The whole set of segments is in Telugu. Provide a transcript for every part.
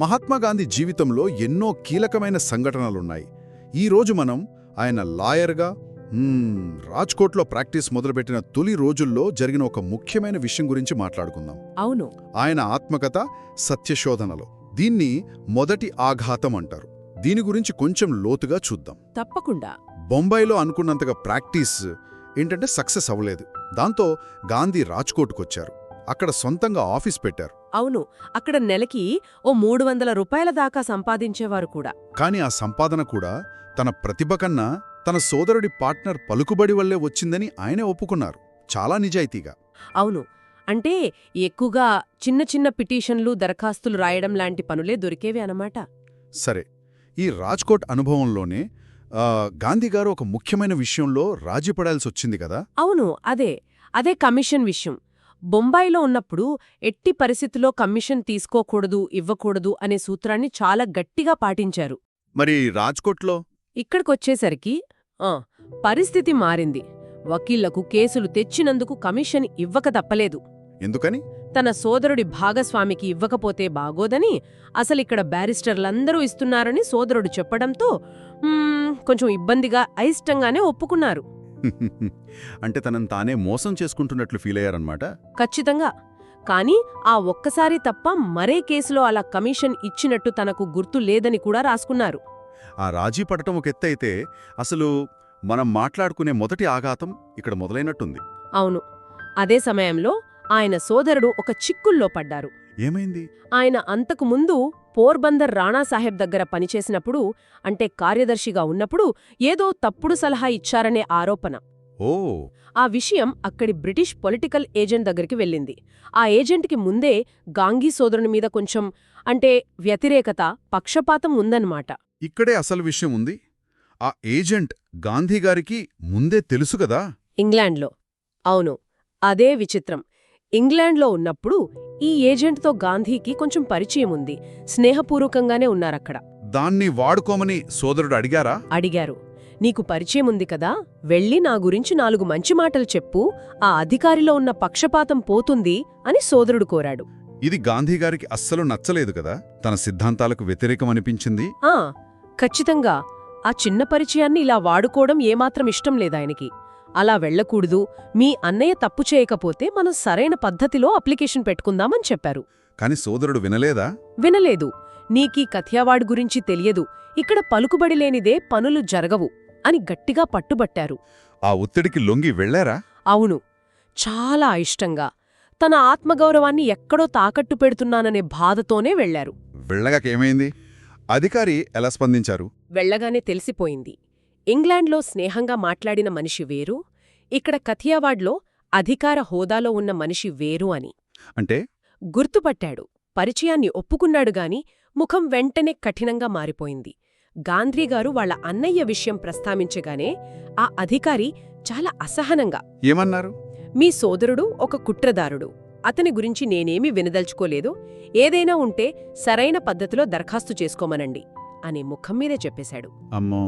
మహాత్మాగాంధీ జీవితంలో ఎన్నో కీలకమైన సంఘటనలున్నాయి. ఈరోజు మనం ఆయన లాయర్గా రాజ్కోట్లో ప్రాక్టీస్ మొదలుపెట్టిన తొలి రోజుల్లో జరిగిన ఒక ముఖ్యమైన విషయం గురించి మాట్లాడుకుందాం. అవును. ఆయన ఆత్మకథ సత్యశోధనలో దీన్ని మొదటి ఆఘాతం అంటారు. దీని గురించి కొంచెం లోతుగా చూద్దాం. తప్పకుండా. బొంబాయిలో అనుకున్నంతగా ప్రాక్టీస్ ఏంటంటే సక్సెస్ అవ్వలేదు. దాంతో గాంధీ రాజ్కోట్కొచ్చారు. అక్కడ సొంతంగా ఆఫీస్ పెట్టారు. అవును, అక్కడ నెలకి ఓ 300 రూపాయల దాకా సంపాదించేవారు కూడా. కాని ఆ సంపాదన కూడా తన ప్రతిభ కన్నా తన సోదరుడి పార్ట్నర్ పలుకుబడి వల్లే వచ్చిందని ఆయనే ఒప్పుకున్నారు, చాలా నిజాయితీగా. అవును, అంటే ఎక్కువగా చిన్న చిన్న పిటిషన్లు, దరఖాస్తులు రాయడం లాంటి పనులే దొరికేవి అన్నమాట. సరే, ఈ రాజ్కోట్ అనుభవంలోనే గాంధీగారు ఒక ముఖ్యమైన విషయంలో రాజీపడాల్సొచ్చింది కదా. అవును, అదే కమిషన్ విషయం. బొంబాయిలో ఉన్నప్పుడు ఎట్టి పరిస్థితిలో కమిషన్ తీసుకోకూడదు, ఇవ్వకూడదు అనే సూత్రాన్ని చాలా గట్టిగా పాటించారు. మరి రాజ్కోట్లో ఇక్కడికొచ్చేసరికి పరిస్థితి మారింది. వకీళ్లకు కేసులు తెచ్చినందుకు కమిషన్ ఇవ్వక తప్పలేదు. ఎందుకని? తన సోదరుడి భాగస్వామికి ఇవ్వకపోతే బాగోదని, అసలిక్కడ బ్యారిస్టర్లందరూ ఇస్తున్నారని సోదరుడు చెప్పడంతో కొంచెం ఇబ్బందిగా, అయిష్టంగానే ఒప్పుకున్నారు. అంటే తనను తానే మోసం చేసుకుంటున్నట్లు ఫీలయ్యారన్నమాట. ఖచ్చితంగా. కానీ ఆ ఒక్కసారి తప్ప మరే కేసులో అలా కమిషన్ ఇచ్చినట్టు తనకు గుర్తు లేదని కూడా రాసుకున్నారు. ఆ రాజీ పడటం ఒక ఎత్తైతే, అసలు మనం మాట్లాడుకునే మొదటి ఆఘాతం ఇక్కడ మొదలైనట్టుంది. అవును, అదే సమయంలో ఆయన సోదరుడు ఒక చిక్కుల్లో పడ్డారు. ఏమైంది? ఆయన అంతకు ముందు పోర్బందర్ రాణాసాహెబ్ దగ్గర పనిచేసినప్పుడు, అంటే కార్యదర్శిగా ఉన్నప్పుడు ఏదో తప్పుడు సలహా ఇచ్చారనే ఆరోపణ. ఓ! ఆ విషయం అక్కడి బ్రిటిష్ పొలిటికల్ ఏజెంట్ దగ్గరికి వెళ్ళింది. ఆ ఏజెంట్కి ముందే గాంధీ సోదరుని మీద కొంచెం వ్యతిరేకత, పక్షపాతం ఉందన్నమాట. ఇక్కడే అసలు విషయం ఉంది. ఆ ఏజెంట్ గాంధీగారికి ముందే తెలుసు కదా. ఇంగ్లాండ్లో. అవును, అదే విచిత్రం. ఇంగ్లాండ్లో ఉన్నప్పుడు ఈ ఏజెంట్తో గాంధీకి కొంచెం పరిచయం ఉంది. స్నేహపూర్వకంగానే ఉన్నారక్కడ. దాన్ని వాడుకోమని సోదరుడు అడిగారా? అడిగారు. నీకు పరిచయం ఉంది కదా, వెళ్ళి నా గురించి 4 మంచి మాటలు చెప్పు, ఆ అధికారిలో ఉన్న పక్షపాతం పోతుంది అని సోదరుడు కోరాడు. ఇది గాంధీగారికి అస్సలు నచ్చలేదు కదా. తన సిద్ధాంతాలకు వ్యతిరేకమనిపించింది. ఖచ్చితంగా. ఆ చిన్న పరిచయాన్ని ఇలా వాడుకోవడం ఏమాత్రం ఇష్టం లేదాయనకి. అలా వెళ్లకూడదు, మీ అన్నయ్య తప్పు చేయకపోతే మనం సరైన పద్ధతిలో అప్లికేషన్ పెట్టుకుందామని చెప్పారు. కాని సోదరుడు వినలేదా? వినలేదు. నీకీ కథియావాడ్ గురించి తెలియదు, ఇక్కడ పలుకుబడి లేనిదే పనులు జరగవు అని గట్టిగా పట్టుబట్టారు. ఆ ఒత్తిడికి లొంగి వెళ్లారా? అవును, చాలా అయిష్టంగా. తన ఆత్మగౌరవాన్ని ఎక్కడో తాకట్టు పెడుతున్నాననే బాధతోనే వెళ్లారు. వెళ్ళగాకేమైంది? అధికారి ఎలా స్పందించారు? వెళ్లగానే తెలిసిపోయింది. ఇంగ్లాండ్లో స్నేహంగా మాట్లాడిన మనిషి వేరు, ఇక్కడ కథియావాడ్లో అధికార హోదాలో ఉన్న మనిషి వేరు అని. అంటే? గుర్తుపట్టాడు. పరిచయాన్ని ఒప్పుకున్నాడుగాని ముఖం వెంటనే కఠినంగా మారిపోయింది. గాంధీగారు వాళ్ల అన్నయ్య విషయం ప్రస్తావించగానే ఆ అధికారి చాలా అసహనంగా, ఏమన్నారు? మీ సోదరుడు ఒక కుట్రదారుడు, అతని గురించి నేనేమీ వినదల్చుకోలేదు, ఏదైనా ఉంటే సరైన పద్ధతిలో దరఖాస్తు చేసుకోమనండి అని ముఖం మీదే చెప్పేశాడు. అమ్మో!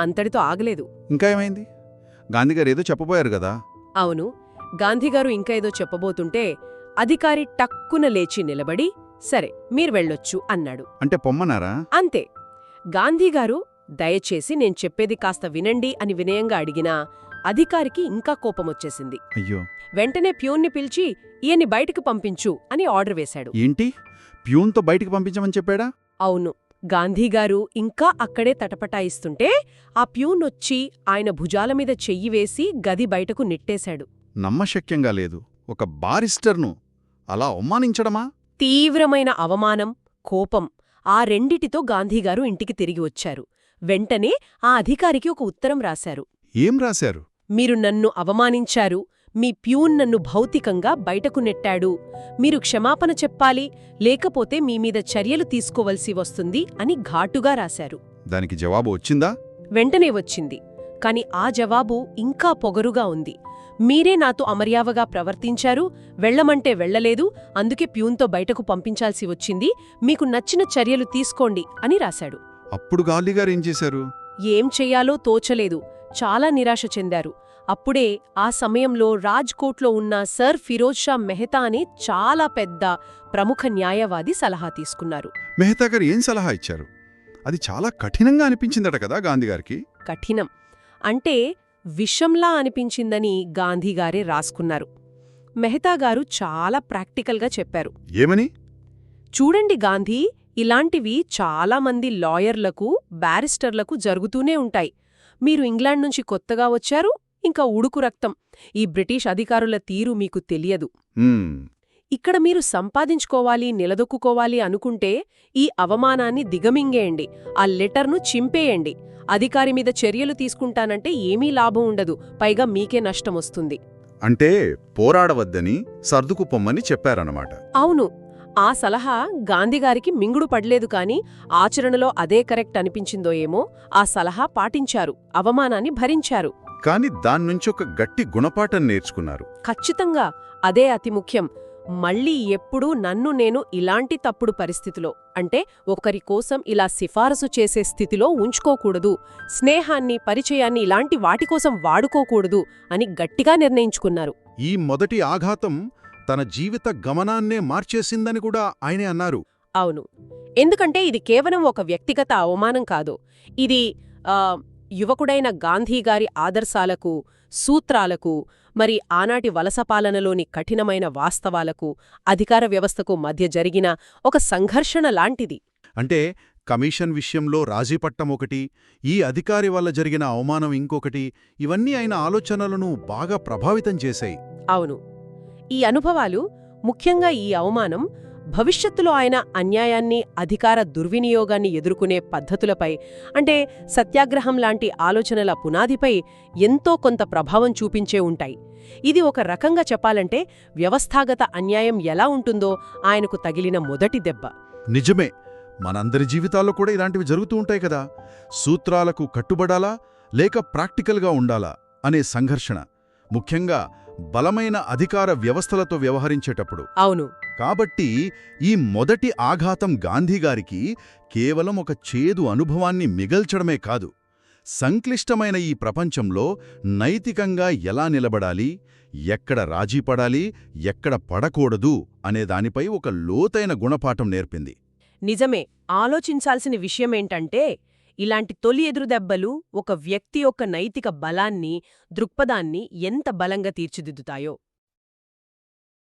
అంతటితో ఆగలేదు. ఇంకా ఏమైంది? గాంధీగారు ఏదో చెప్పబోయారు కదా. అవును, గాంధీగారు ఇంకా ఏదో చెప్పబోతుంటే అధికారి టక్కున లేచి నిలబడి, సరే మీరు వెళ్ళొచ్చు అన్నాడు. అంటే పొమ్మన్నారా? అంతే. గాంధీగారు దయచేసి నేను చెప్పేది కాస్త వినండి అని వినయంగా అడిగినా అధికారికి ఇంకా కోపమొచ్చేసింది. అయ్యో! వెంటనే ప్యూన్ని పిలిచి ఈయన్ని బయటికి పంపించు అని ఆర్డర్ వేశాడు. ఏంటి? ప్యూన్తో బయటికి పంపించమని చెప్పాడా? అవును. గాంధీగారు ఇంకా అక్కడే తటపటాయిస్తుంటే ఆ ప్యూనొచ్చి ఆయన భుజాలమీద చెయ్యి వేసి గది బయటకు నెట్టేశాడు. నమ్మశక్యంగా లేదు. ఒక బారిస్టర్ను అలా అవమానించడమా? తీవ్రమైన అవమానం, కోపం, ఆ రెండిటితో గాంధీగారు ఇంటికి తిరిగి వచ్చారు. వెంటనే ఆ అధికారికి ఒక ఉత్తరం రాశారు. ఏం రాశారు? మీరు నన్ను అవమానించారు, మీ ప్యూన్ నన్ను భౌతికంగా బయటకు నెట్టాడు, మీరు క్షమాపణ చెప్పాలి, లేకపోతే మీమీద చర్యలు తీసుకోవలసి వస్తుంది అని ఘాటుగా రాశారు. దానికి జవాబు వచ్చిందా? వెంటనే వచ్చింది. కాని ఆ జవాబు ఇంకా పొగరుగా ఉంది. మీరే నాతో అమర్యాదగా ప్రవర్తించారు, వెళ్లమంటే వెళ్లలేదు, అందుకే ప్యూన్తో బయటకు పంపించాల్సి వచ్చింది, మీకు నచ్చిన చర్యలు తీసుకోండి అని రాశాడు. అప్పుడు గాంధీగారు ఏం చేశారు? ఏం చెయ్యాలో తోచలేదు. చాలా నిరాశ చెందారు. అప్పుడే ఆ సమయంలో రాజ్కోట్లో ఉన్న సర్ ఫిరోజ్ షా మెహతా అనే చాలా పెద్ద ప్రముఖ న్యాయవాది సలహా తీసుకున్నారు. మెహతా గారు ఏం సలహా ఇచ్చారు? అది చాలా కఠినంగా అనిపించిందట కదా గాంధీగారికి. కఠినం అంటే విషంలా అనిపించిందని గాంధీగారే రాసుకున్నారు. మెహతా గారు చాలా ప్రాక్టికల్గా చెప్పారు. ఏమని? చూడండి గాంధీ, ఇలాంటివి చాలామంది లాయర్లకు, బ్యారిస్టర్లకు జరుగుతూనే ఉంటాయి. మీరు ఇంగ్లాండ్ నుంచి కొత్తగా వచ్చారు, ఇంకా ఉడుకు రక్తం. ఈ బ్రిటిష్ అధికారుల తీరు మీకు తెలియదు. ఇక్కడ మీరు సంపాదించుకోవాలి, నిలదొక్కుకోవాలి అనుకుంటే ఈ అవమానాన్ని దిగమింగేయండి, ఆ లెటర్ను చింపేయండి. అధికారి మీద చర్యలు తీసుకుంటానంటే ఏమీ లాభం ఉండదు, పైగా మీకే నష్టమొస్తుంది. అంటే పోరాడవద్దని, సర్దుకు పొమ్మని చెప్పారన్నమాట. అవును. ఆ సలహా గాంధీగారికి మింగుడు పడలేదు కాని ఆచరణలో అదే కరెక్ట్ అనిపించిందో ఏమో, ఆ సలహా పాటించారు, అవమానాన్ని భరించారు. కాని దాన్నుంచి ఒక గట్టి గుణపాఠం నేర్చుకున్నారు. ఖచ్చితంగా అదే అతి ముఖ్యం. మళ్ళీ ఎప్పుడూ నన్ను నేను ఇలాంటి తప్పుడు పరిస్థితిలో, అంటే ఒకరి కోసం ఇలా సిఫారసు చేసే స్థితిలో ఉంచుకోకూడదు, స్నేహాన్ని, పరిచయాన్ని ఇలాంటి వాటికోసం వాడుకోకూడదు అని గట్టిగా నిర్ణయించుకున్నారు. ఈ మొదటి ఆఘాతం తన జీవిత గమనాన్నే మార్చేసిందని కూడా ఆయనే అన్నారు. అవును. ఎందుకంటే ఇది కేవలం ఒక వ్యక్తిగత అవమానం కాదు. ఇది యువకుడైన గాంధీగారి ఆదర్శాలకు, సూత్రాలకు, మరి ఆనాటి వలసపాలనలోని కఠినమైన వాస్తవాలకు, అధికార వ్యవస్థకు మధ్య జరిగిన ఒక సంఘర్షణ లాంటిది. అంటే కమిషన్ విషయంలో రాజీపట్టం ఒకటి, ఈ అధికారి వల్ల జరిగిన అవమానం ఇంకొకటి, ఇవన్నీ ఆయన ఆలోచనలను బాగా ప్రభావితం చేశాయి. అవును. ఈ అనుభవాలు, ముఖ్యంగా ఈ అవమానం, భవిష్యత్తులో ఆయన అన్యాయాన్ని, అధికార దుర్వినియోగాన్ని ఎదుర్కొనే పద్ధతులపై, అంటే సత్యాగ్రహం లాంటి ఆలోచనల పునాదిపై ఎంతో కొంత ప్రభావం చూపించే ఉంటాయి. ఇది ఒక రకంగా చెప్పాలంటే వ్యవస్థాగత అన్యాయం ఎలా ఉంటుందో ఆయనకు తగిలిన మొదటి దెబ్బ. నిజమే. మనందరి జీవితాల్లో కూడా ఇలాంటివి జరుగుతూ ఉంటాయి కదా. సూత్రాలకు కట్టుబడాలా లేక ప్రాక్టికల్గా ఉండాలా అనే సంఘర్షణ, ముఖ్యంగా బలమైన అధికార వ్యవస్థలతో వ్యవహరించేటప్పుడు. అవును. కాబట్టి ఈ మొదటి ఆఘాతం గాంధీగారికి కేవలం ఒక చేదు అనుభవాన్ని మిగల్చడమే కాదు, సంక్లిష్టమైన ఈ ప్రపంచంలో నైతికంగా ఎలా నిలబడాలి, ఎక్కడ రాజీపడాలి, ఎక్కడ పడకూడదు అనే దానిపై ఒక లోతైన గుణపాఠం నేర్పింది. నిజమే. ఆలోచించాల్సిన విషయమేంటంటే, ఇలాంటి తొలి ఎదురుదెబ్బలు ఒక వ్యక్తి యొక్క నైతిక బలాన్ని, దృక్పథాన్ని ఎంత బలంగా తీర్చిదిద్దుతాయో.